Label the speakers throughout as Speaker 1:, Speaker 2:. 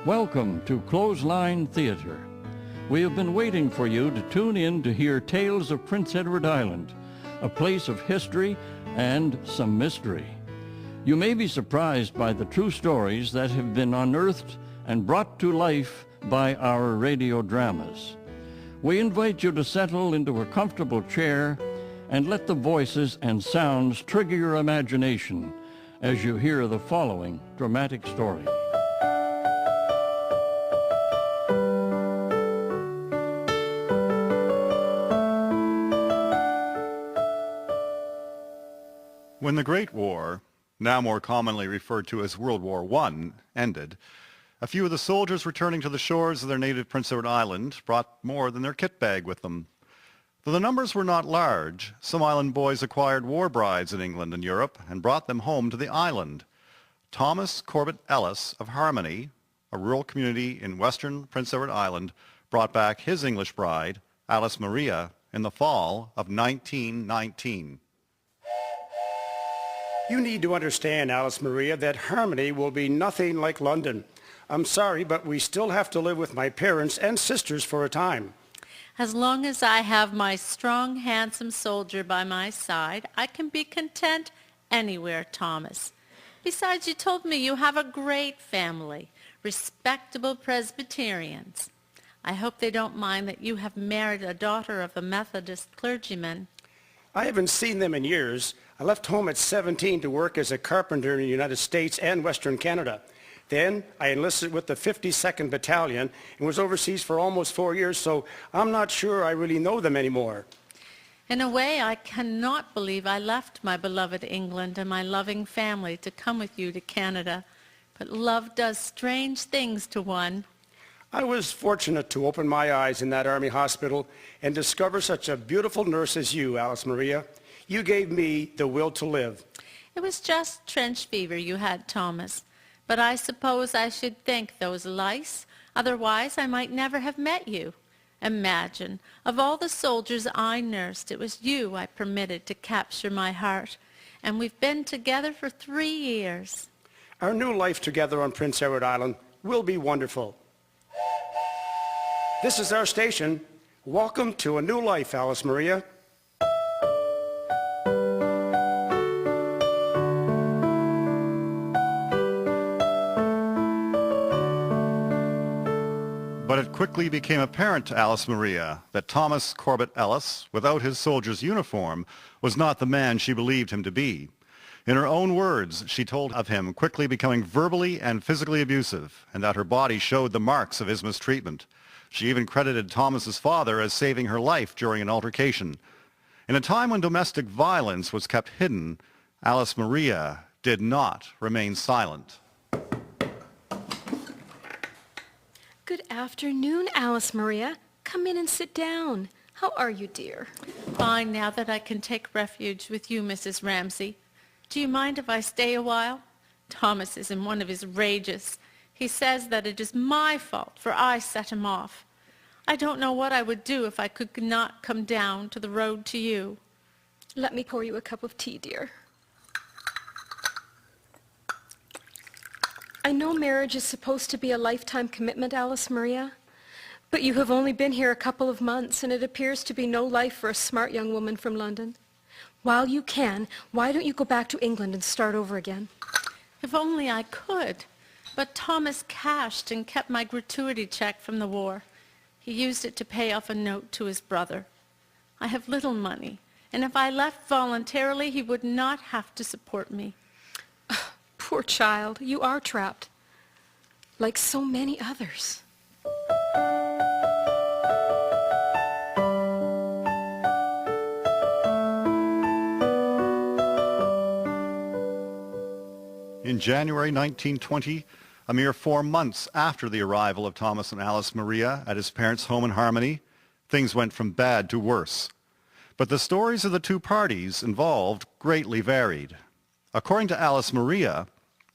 Speaker 1: Welcome to Clothesline Theatre. We have been waiting for you to tune in to hear tales of Prince Edward Island, a place of history and some mystery. You may be surprised by the true stories that have been unearthed and brought to life by our radio dramas. We invite you to settle into a comfortable chair and let the voices and sounds trigger your imagination as you hear the following dramatic story.
Speaker 2: When the Great War, now more commonly referred to as World War I, ended, a few of the soldiers returning to the shores of their native Prince Edward Island brought more than their kit bag with them. Though the numbers were not large, some island boys acquired war brides in England and Europe and brought them home to the island. Thomas Corbett Ellis of Harmony, a rural community in western Prince Edward Island, brought back his English bride, Alice Mariae, in the fall of 1919.
Speaker 3: You need to understand, Alice Mariae, that Harmony will be nothing like London. I'm sorry, but we still have to live with my parents and sisters for a time.
Speaker 4: As long as I have my strong, handsome soldier by my side, I can be content anywhere, Thomas. Besides, you told me you have a great family, respectable Presbyterians. I hope they don't mind that you have married a daughter of a Methodist clergyman.
Speaker 3: I haven't seen them in years. I left home at 17 to work as a carpenter in the United States and Western Canada. Then I enlisted with the 52nd Battalion and was overseas for almost 4 years, so I'm not sure I really know them anymore.
Speaker 4: In a way, I cannot believe I left my beloved England and my loving family to come with you to Canada. But love does strange things to one.
Speaker 3: I was fortunate to open my eyes in that Army hospital and discover such a beautiful nurse as you, Alice Mariae. You gave me the will to live.
Speaker 4: It was just trench fever you had, Thomas. But I suppose I should thank those lice. Otherwise, I might never have met you. Imagine, of all the soldiers I nursed, it was you I permitted to capture my heart. And we've been together for 3 years.
Speaker 3: Our new life together on Prince Edward Island will be wonderful. This is our station. Welcome to a new life, Alice Mariae.
Speaker 2: But it quickly became apparent to Alice Mariae that Thomas Corbett Ellis, without his soldier's uniform, was not the man she believed him to be. In her own words, she told of him quickly becoming verbally and physically abusive, and that her body showed the marks of his mistreatment. She even credited Thomas's father as saving her life during an altercation. In a time when domestic violence was kept hidden, Alice Mariae did not remain silent.
Speaker 5: Good afternoon, Alice Mariae. Come in and sit down. How are you, dear?
Speaker 4: Fine, now that I can take refuge with you, Mrs. Ramsay. Do you mind if I stay a while? Thomas is in one of his rages. He says that it is my fault, for I set him off. I don't know what I would do if I could not come down to the road to you.
Speaker 5: Let me pour you a cup of tea, dear. I know marriage is supposed to be a lifetime commitment, Alice Mariae, but you have only been here a couple of months, and it appears to be no life for a smart young woman from London. While you can, why don't you go back to England and start over again?
Speaker 4: If only I could. But Thomas cashed and kept my gratuity check from the war. He used it to pay off a note to his brother. I have little money, and if I left voluntarily, he would not have to support me.
Speaker 5: Poor child, you are trapped, like so many others.
Speaker 2: In January 1920, a mere 4 months after the arrival of Thomas and Alice Mariae at his parents' home in Harmony, things went from bad to worse. But the stories of the two parties involved greatly varied. According to Alice Mariae,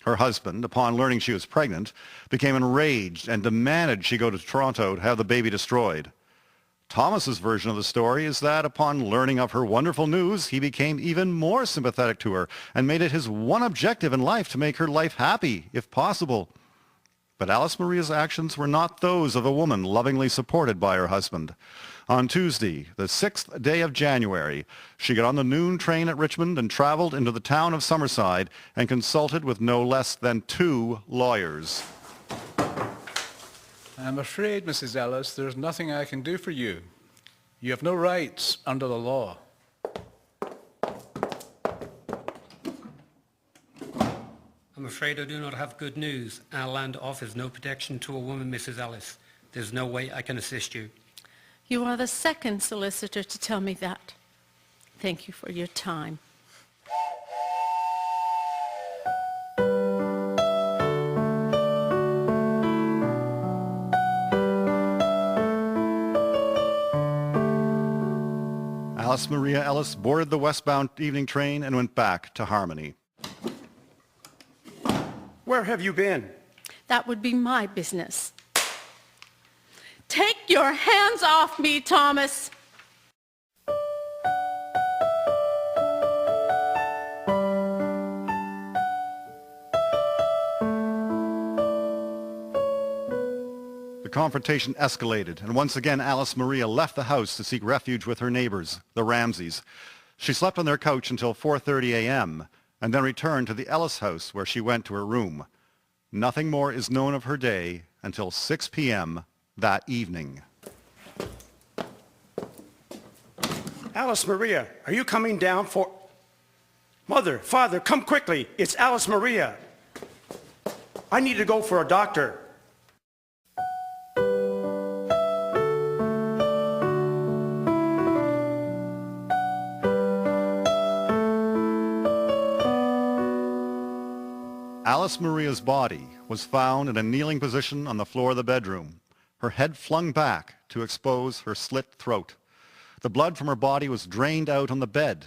Speaker 2: her husband, upon learning she was pregnant, became enraged and demanded she go to Toronto to have the baby destroyed. Thomas's version of the story is that upon learning of her wonderful news, he became even more sympathetic to her and made it his one objective in life to make her life happy, if possible. But Alice Maria's actions were not those of a woman lovingly supported by her husband. On Tuesday, the 6th day of January, she got on the noon train at Richmond and traveled into the town of Summerside and consulted with no less than 2 lawyers.
Speaker 6: I'm afraid, Mrs. Ellis, there's nothing I can do for you. You have no rights under the law.
Speaker 7: I'm afraid I do not have good news. Our land offers no protection to a woman, Mrs. Ellis. There's no way I can assist you.
Speaker 4: You are the second solicitor to tell me that. Thank you for your time.
Speaker 2: Alice Mariae Ellis boarded the westbound evening train and went back to Harmony.
Speaker 3: Where have you been?
Speaker 4: That would be my business. Take your hands off me, Thomas.
Speaker 2: The confrontation escalated, and once again Alice Mariae left the house to seek refuge with her neighbors, the Ramseys. She slept on their couch until 4:30 a.m., and then returned to the Ellis house where she went to her room. Nothing more is known of her day until 6 p.m. that evening.
Speaker 3: Alice Mariae, are you coming down for... Mother, Father, come quickly. It's Alice Mariae. I need to go for a doctor.
Speaker 2: Alice Maria's body was found in a kneeling position on the floor of the bedroom, her head flung back to expose her slit throat. The blood from her body was drained out on the bed.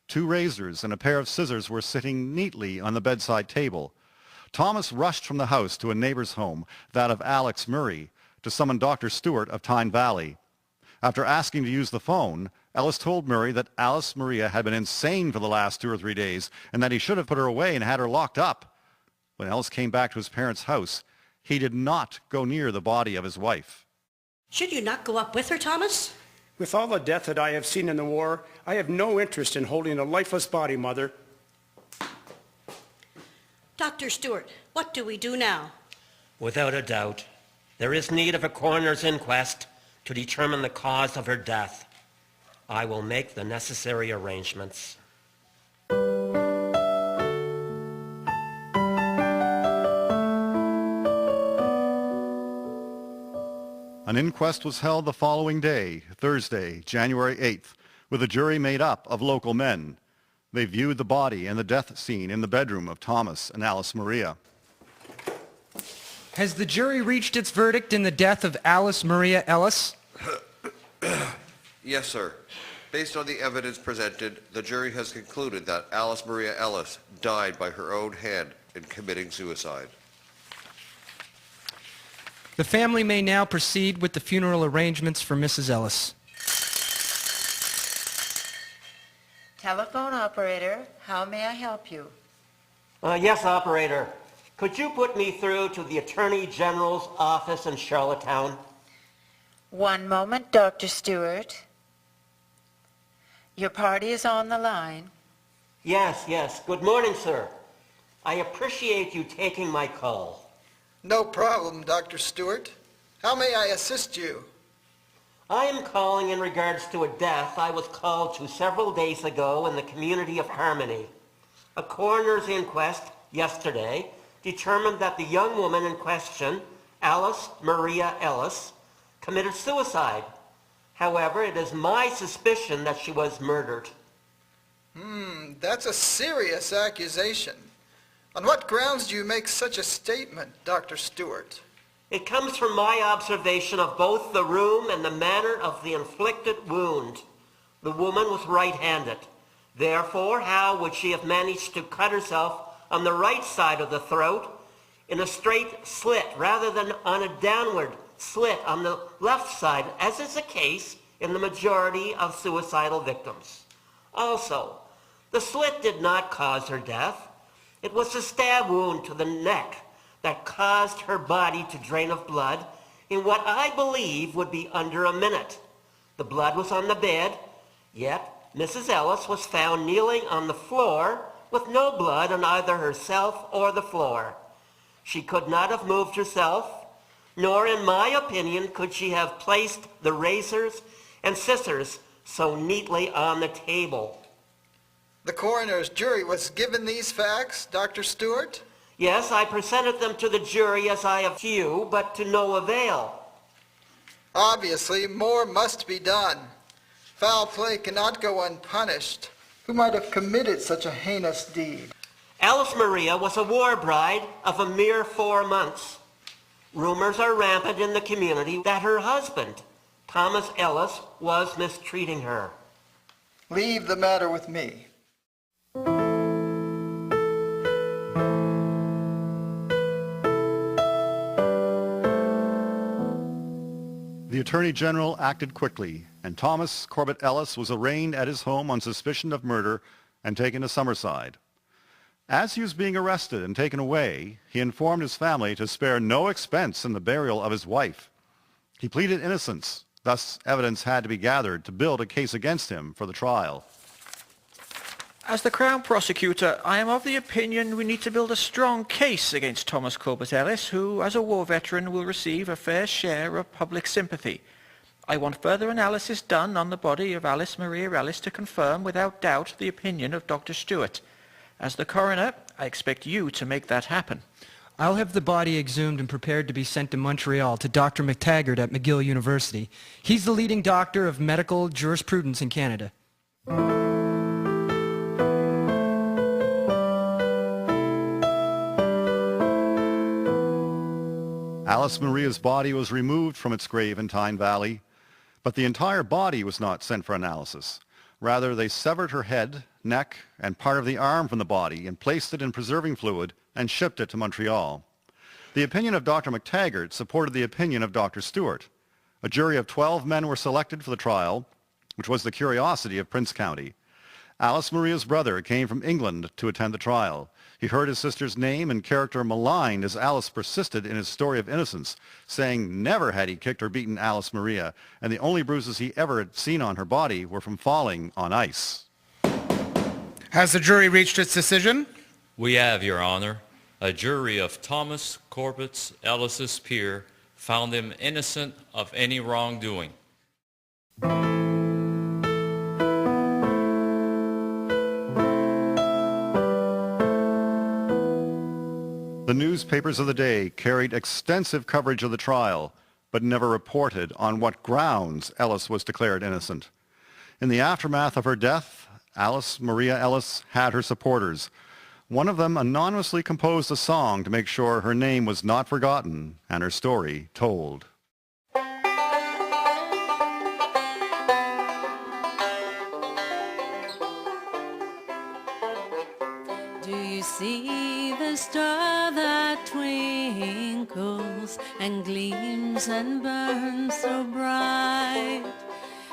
Speaker 2: 2 razors and a pair of scissors were sitting neatly on the bedside table. Thomas rushed from the house to a neighbor's home, that of Alex Murray, to summon Dr. Stewart of Tyne Valley. After asking to use the phone, Ellis told Murray that Alice Mariae had been insane for the last 2 or 3 days and that he should have put her away and had her locked up. When Ellis came back to his parents' house, he did not go near the body of his wife.
Speaker 8: Should you not go up with her, Thomas?
Speaker 3: With all the death that I have seen in the war, I have no interest in holding a lifeless body, Mother.
Speaker 8: Dr. Stewart, what do we do now?
Speaker 9: Without a doubt, there is need of a coroner's inquest to determine the cause of her death. I will make the necessary arrangements.
Speaker 2: An inquest was held the following day, Thursday, January 8th, with a jury made up of local men. They viewed the body and the death scene in the bedroom of Thomas and Alice Mariae.
Speaker 10: Has the jury reached its verdict in the death of Alice Mariae Ellis?
Speaker 11: Yes, sir. Based on the evidence presented, the jury has concluded that Alice Mariae Ellis died by her own hand in committing suicide.
Speaker 10: The family may now proceed with the funeral arrangements for Mrs. Ellis.
Speaker 12: Telephone operator, how may I help you?
Speaker 9: Yes, operator. Could you put me through to the Attorney General's office in Charlottetown?
Speaker 12: One moment, Dr. Stewart. Your party is on the line.
Speaker 9: Yes. Good morning, sir. I appreciate you taking my call.
Speaker 13: No problem, Dr. Stewart. How may I assist you?
Speaker 9: I am calling in regards to a death I was called to several days ago in the community of Harmony. A coroner's inquest yesterday determined that the young woman in question, Alice Mariae Ellis, committed suicide. However, it is my suspicion that she was murdered.
Speaker 13: That's a serious accusation. On what grounds do you make such a statement, Dr. Stewart?
Speaker 9: It comes from my observation of both the room and the manner of the inflicted wound. The woman was right-handed. Therefore, how would she have managed to cut herself on the right side of the throat in a straight slit rather than on a downward slit on the left side, as is the case in the majority of suicidal victims? Also, the slit did not cause her death. It was a stab wound to the neck that caused her body to drain of blood in what I believe would be under a minute. The blood was on the bed, yet Mrs. Ellis was found kneeling on the floor with no blood on either herself or the floor. She could not have moved herself, nor in my opinion could she have placed the razors and scissors so neatly on the table.
Speaker 13: The coroner's jury was given these facts, Dr. Stewart?
Speaker 9: Yes, I presented them to the jury as I have to you, but to no avail.
Speaker 13: Obviously, more must be done. Foul play cannot go unpunished. Who might have committed such a heinous deed?
Speaker 9: Alice Mariae was a war bride of a mere 4 months. Rumors are rampant in the community that her husband, Thomas Ellis, was mistreating her.
Speaker 13: Leave the matter with me.
Speaker 2: The Attorney General acted quickly, and Thomas Corbett Ellis was arraigned at his home on suspicion of murder and taken to Summerside. As he was being arrested and taken away, he informed his family to spare no expense in the burial of his wife. He pleaded innocence, thus evidence had to be gathered to build a case against him for the trial.
Speaker 14: As the Crown Prosecutor, I am of the opinion we need to build a strong case against Thomas Corbett Ellis, who, as a war veteran, will receive a fair share of public sympathy. I want further analysis done on the body of Alice Mariae Ellis to confirm without doubt the opinion of Dr. Stewart. As the coroner, I expect you to make that happen.
Speaker 10: I'll have the body exhumed and prepared to be sent to Montreal to Dr. McTaggart at McGill University. He's the leading doctor of medical jurisprudence in Canada.
Speaker 2: Alice Maria's body was removed from its grave in Tyne Valley, but the entire body was not sent for analysis. Rather, they severed her head, neck, and part of the arm from the body and placed it in preserving fluid and shipped it to Montreal. The opinion of Dr. McTaggart supported the opinion of Dr. Stewart. A jury of 12 men were selected for the trial, which was the curiosity of Prince County. Alice Maria's brother came from England to attend the trial. He heard his sister's name and character maligned as Alice persisted in his story of innocence, saying never had he kicked or beaten Alice Mariae, and the only bruises he ever had seen on her body were from falling on ice.
Speaker 15: Has the jury reached its decision?
Speaker 16: We have, Your Honor. A jury of Thomas Corbett Ellis's peer found him innocent of any wrongdoing.
Speaker 2: The newspapers of the day carried extensive coverage of the trial, but never reported on what grounds Ellis was declared innocent. In the aftermath of her death, Alice Mariae Ellis had her supporters. One of them anonymously composed a song to make sure her name was not forgotten and her story told.
Speaker 4: Do you see the star that twinkles and gleams and burns so bright?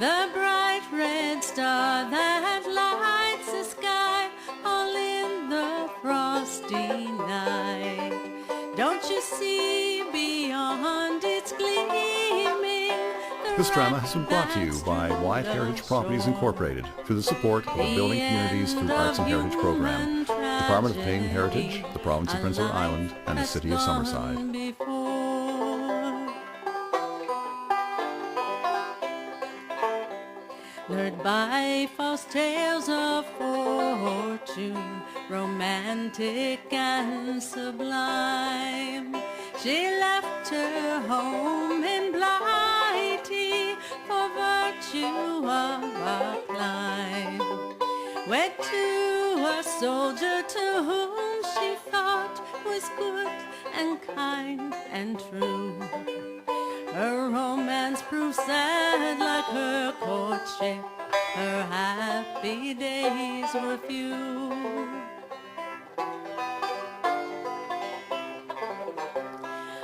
Speaker 4: The bright red star that lights the sky all in the frosty night. Don't you see beyond its gleaming?
Speaker 17: This drama has been brought to you by Wyatt Heritage Properties Incorporated through the support of the Building Communities through Arts and Heritage Program, Department of Canadian Heritage, the Province of Prince Edward Island, and the City of Summerside.
Speaker 4: Lured by false tales of fortune, romantic and sublime, she left her home in Blighty for virtue of a climb. Wed to a soldier to whom she thought was good and kind and true. Her romance proved sad like her courtship, her happy days were few.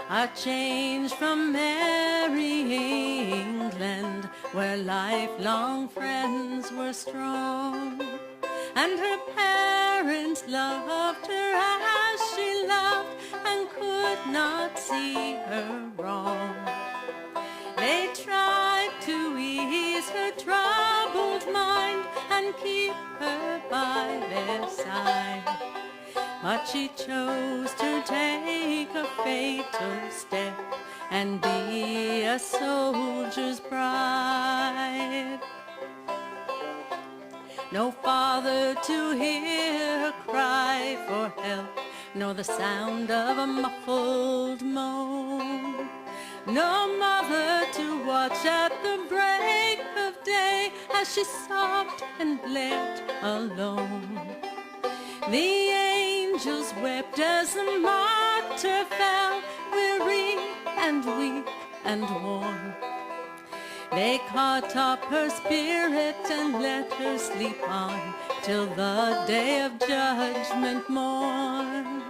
Speaker 4: A change from merry England, where lifelong friends were strong, and her parents loved her as she loved and could not see her wrong. They tried to ease her troubled mind and keep her by their side, but she chose to take a fatal step and be a soldier's bride. No father to hear her cry for help, nor the sound of a muffled moan. No mother to watch at the break of day as she sobbed and bled alone. The angels wept as the martyr fell, weary and weak and worn. They caught up her spirit and let her sleep on till the day of judgment morn.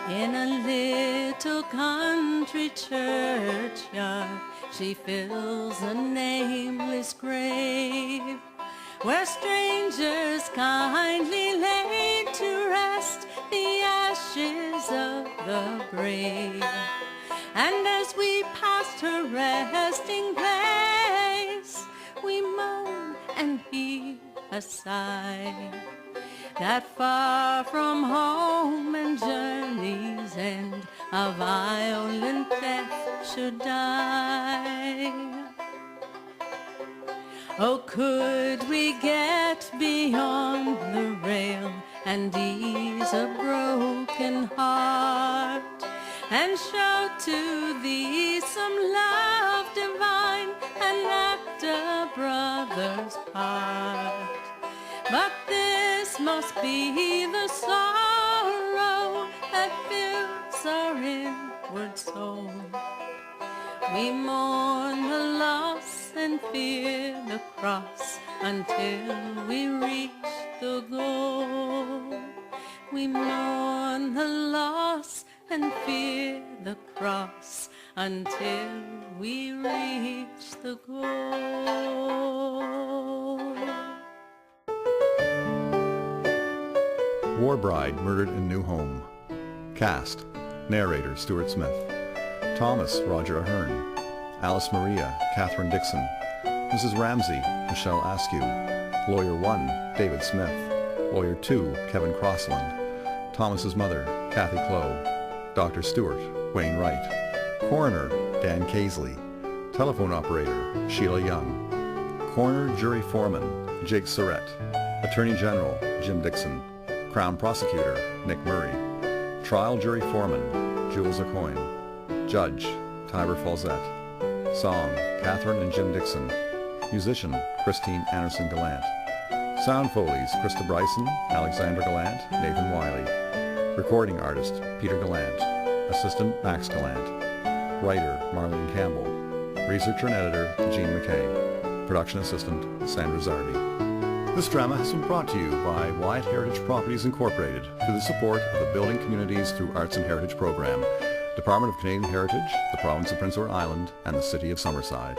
Speaker 4: In a little country churchyard, she fills a nameless grave, where strangers kindly lay to rest the ashes of the brave. And as we passed her resting place, we moan and heave a sigh, that far from home and journey's end, a violent death should die. Oh, could we get beyond the rail and ease a broken heart, and show to thee some love divine and act a brother's part. But this must be the sorrow that fills our inward soul. We mourn the loss and fear the cross until we reach the goal. We mourn the loss and fear the cross until we reach the goal.
Speaker 17: War Bride Murdered in New Home. Cast: Narrator Stuart Smith, Thomas Roger Ahern, Alice Maria Catherine Dixon, Mrs. Ramsey Michelle Askew, Lawyer 1 David Smith, Lawyer 2 Kevin Crossland, Thomas's mother Kathy Clow, Dr. Stewart Wayne Wright, Coroner Dan Casely, Telephone Operator Sheila Young, Coroner Jury Foreman Jake Surrett, Attorney General Jim Dixon, Crown Prosecutor Nick Murray, Trial Jury Foreman Jules Aucoin, Judge Tiber Falzette, Song Catherine and Jim Dixon, Musician Christine Anderson Gallant, Sound Foleys Krista Bryson, Alexandra Gallant, Nathan Wiley, Recording Artist Peter Gallant, Assistant Max Gallant, Writer Marlene Campbell, Researcher and Editor Gene McKay, Production Assistant Sandra Zardi. This drama has been brought to you by Wyatt Heritage Properties Incorporated through the support of the Building Communities Through Arts and Heritage Program, Department of Canadian Heritage, the Province of Prince Edward Island, and the City of Summerside.